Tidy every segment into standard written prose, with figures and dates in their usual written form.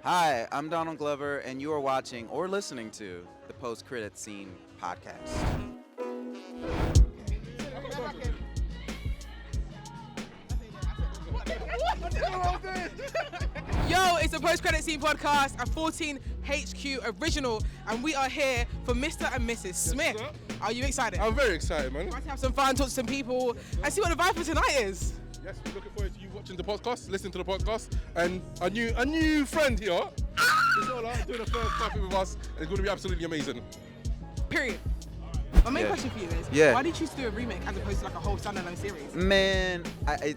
Hi, I'm Donald Glover, and you are watching or listening to the Post-Creditscene podcast. Yo, it's the Post-Credit Scene podcast, a 14 HQ original, and we are here for Mr. and Mrs. Smith. Sir. Are you excited? I'm very excited, man. We're going to have some fun, talk to some people, and see what the vibe for tonight is. Yes, we're looking forward to you watching the podcast, listening to the podcast, and a new friend here, Bisola, doing the first coffee with us. It's going to be absolutely amazing. Period. My main Yeah. question for you is, Yeah. why did you choose to do a remake as opposed to like a whole standalone series? Man,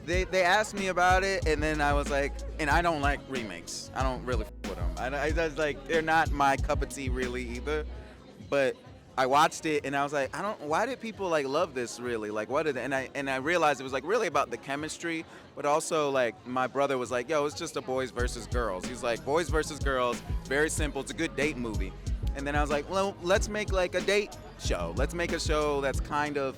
they asked me about it, and then I was like, and I don't like remakes. I don't really f with them. I just like, they're not my cup of tea really either. But I watched it, and I was like, why did people like love this really? Like, what did? And I realized it was like really about the chemistry, but also like my brother was like, yo, it's just a boys versus girls. He's like, boys versus girls, very simple. It's a good date movie. And then I was like, well, let's make like a date show. Let's make a show that's kind of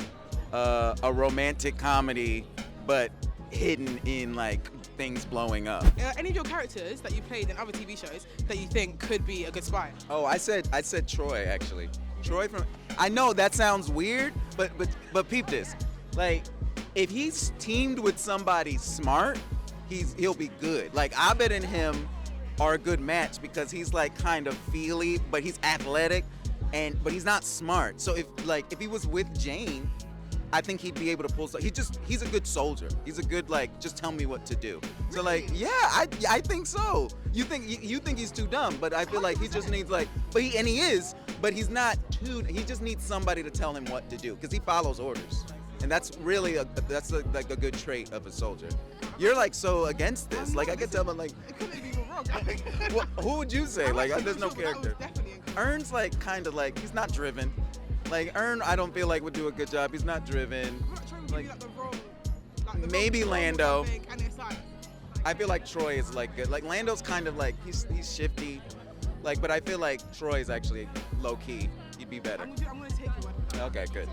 a romantic comedy, but hidden in like things blowing up. Any of your characters that you played in other TV shows that you think could be a good spy? Oh, I said Troy actually. Troy from. I know that sounds weird, but peep this. Like, if he's teamed with somebody smart, he'll be good. Like, Abed and him are a good match because he's like kind of feely, but he's athletic, but he's not smart. So if he was with Jane, I think he'd be able to pull. He's a good soldier. He's a good like, just tell me what to do. So like, yeah, I think so. You think he's too dumb, but I feel like he just needs like, he is, but he's not too. He just needs somebody to tell him what to do because he follows orders, and that's really a good trait of a soldier. You're like so against this. Like I could tell, but like, It couldn't be more wrong. well, who would you say? Like, there's no That was character. definitely incorrect. Ern's like kind of like he's not driven. Like Ern, I don't feel like would do a good job. He's not driven. I'm not trying to give you like the role. Like, the Maybe role Lando. something, and it's like, I feel like Troy is like good. Like Lando's kind of like he's shifty. Like, but I feel like Troy is actually low key. He'd be better. I'm gonna take your word. Okay, good.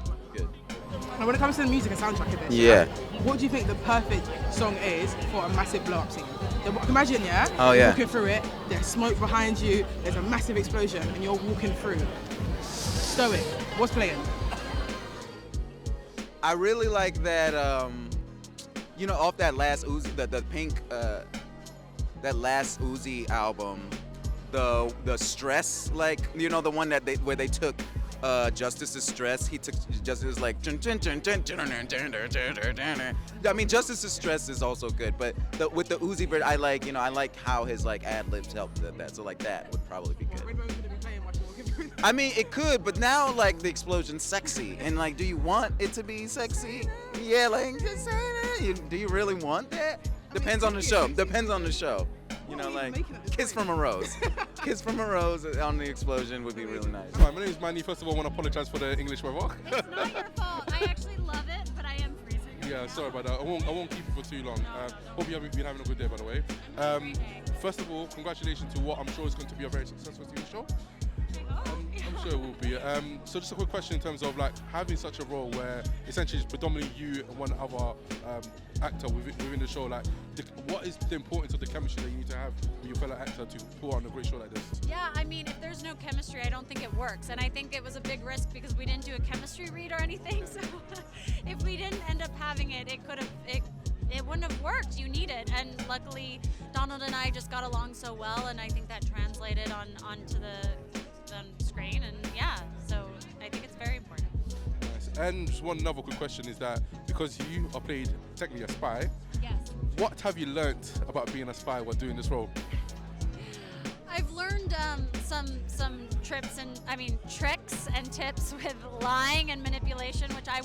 Now, when it comes to the music and soundtrack of this, Yeah. what do you think the perfect song is for a massive blow-up scene? Imagine, yeah? Oh, You're yeah. walking through it, there's smoke behind you, there's a massive explosion, and you're walking through. Stoic. What's playing? I really like that. Off that last Uzi, the Pink, that last Uzi album, the Stress, like the one that where they took. Justice's Stress. He took Justice's like. I mean, Justice's Stress is also good, but with the Uzi version, I like how his like ad libs helped that. So like that would probably be good. Rainbow's gonna be playing while you're walking through. I mean, it could, but now like the explosion's sexy, and like, do you want it to be sexy? Yeah, like just saying it. Do you really want that? Depends on the show. Depends on the show. You know, What are you like making at this Kiss point? from a Rose. Kiss from a Rose on the explosion would be really nice. Hi, my name is Manny. First of all, I want to apologize for the English weather. It's not your fault. I actually love it, but I am freezing. Yeah, sorry about that. I won't keep you for too long. Hope you have been having a good day, by the way. First of all, congratulations to what I'm sure is going to be a very successful TV show. I'm sure it will be. So just a quick question in terms of like having such a role where essentially it's predominantly you and one other actor within the show. Like, what is the importance of the chemistry that you need to have with your fellow actor to pull on a great show like this? Yeah, I mean, if there's no chemistry, I don't think it works. And I think it was a big risk because we didn't do a chemistry read or anything. So if we didn't end up having it, it wouldn't have worked. You need it. And luckily, Donald and I just got along so well, and I think that translated onto the screen. And yeah, so I think it's very important. Nice. And just one other quick question is that because you are played technically a spy, Yes. what have you learnt about being a spy while doing this role? I've learned some tricks and tips with lying and manipulation, which I'm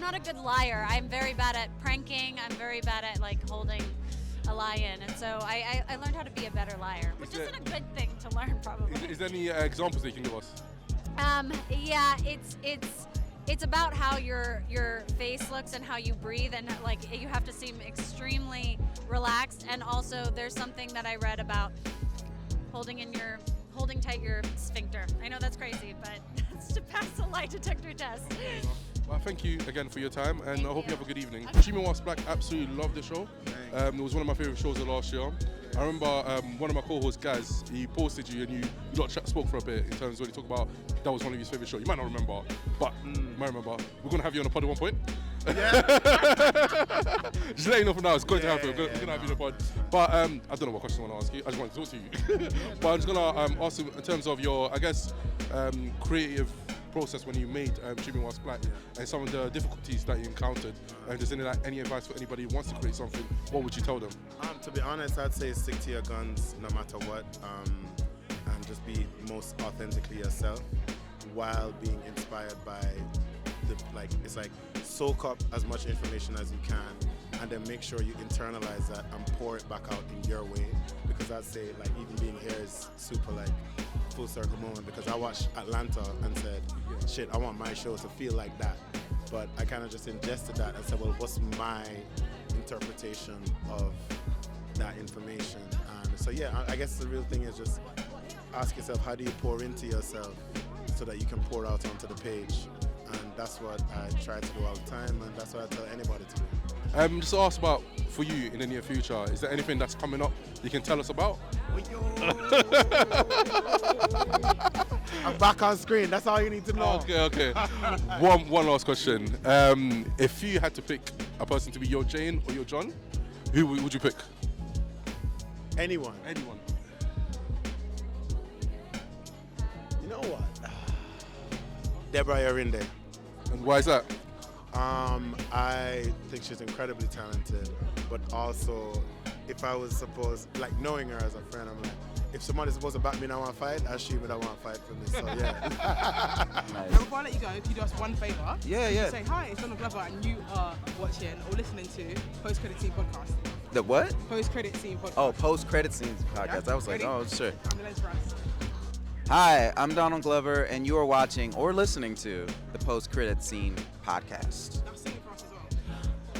not a good liar. I'm very bad at pranking. I'm very bad at like holding a lie in. And so I learned how to be a better liar, which isn't a good thing to learn probably. Is there any examples that you can give us? Yeah, it's about how your face looks and how you breathe, and like you have to seem extremely relaxed. And also there's something that I read about holding tight your sphincter. I know that's crazy, but it's to pass a lie detector test. Well, thank you again for your time, and I hope you have a good evening. Treatment Whilst Black, absolutely loved the show. It was one of my favourite shows of last year. I remember one of my co-hosts, Gaz, he posted you and you lot spoke for a bit in terms of when you talk about that was one of his favourite shows. You might not remember, but you might remember. We're going to have you on the pod at one point. Yeah. Just let you know for now, it's going to happen. We're going to have you on the pod. But I don't know what question I want to ask you. I just want to talk to you. But I'm just going to ask you in terms of your, I guess, creative process when you made Treatment Whilst Black and some of the difficulties that you encountered. Does any advice for anybody who wants to create something? What would you tell them? To be honest, I'd say stick to your guns no matter what, and just be most authentically yourself while being inspired by it's like soak up as much information as you can and then make sure you internalize that and pour it back out in your way, because I'd say like even being here is super like full circle moment, because I watched Atlanta and said, shit, I want my show to feel like that. But I kind of just ingested that and said, well, what's my interpretation of that information? And so yeah, I guess the real thing is just ask yourself, how do you pour into yourself so that you can pour out onto the page? And that's what I try to do all the time, and that's what I tell anybody to do. Just ask about, for you in the near future, is there anything that's coming up you can tell us about? I'm back on screen, that's all you need to know. Okay. One last question. If you had to pick a person to be your Jane or your John, who would you pick? Anyone. You know what? Deborah Yarinde. And why is that? I think she's incredibly talented, but also, if I was supposed, like knowing her as a friend, I'm like, if somebody's supposed to back me in a fight, I assume that I want to fight for me. So yeah. Nice. And before I let you go, could you do us one favour? Yeah. Say hi, it's Donald Glover, and you are watching or listening to Post Credit Scene podcast. The what? Post Credit Scene podcast. Oh, Post Credit Scenes podcast. Yeah? I was Ready? like, oh, sure. I'm the lens for us. Hi, I'm Donald Glover, and you are watching or listening to the Post Credit Scene podcast. Now sing it for us as well.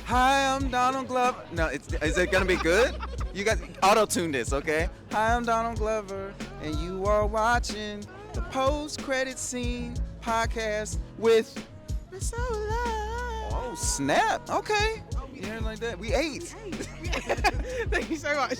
Hi, I'm Donald Glover. No, is it gonna be good? You guys auto-tune this, okay? Hi, I'm Donald Glover, and you are watching the Post Credit Scene podcast with Bisola. Oh, snap. Okay. Yeah, like that. We ate. Thank you so much.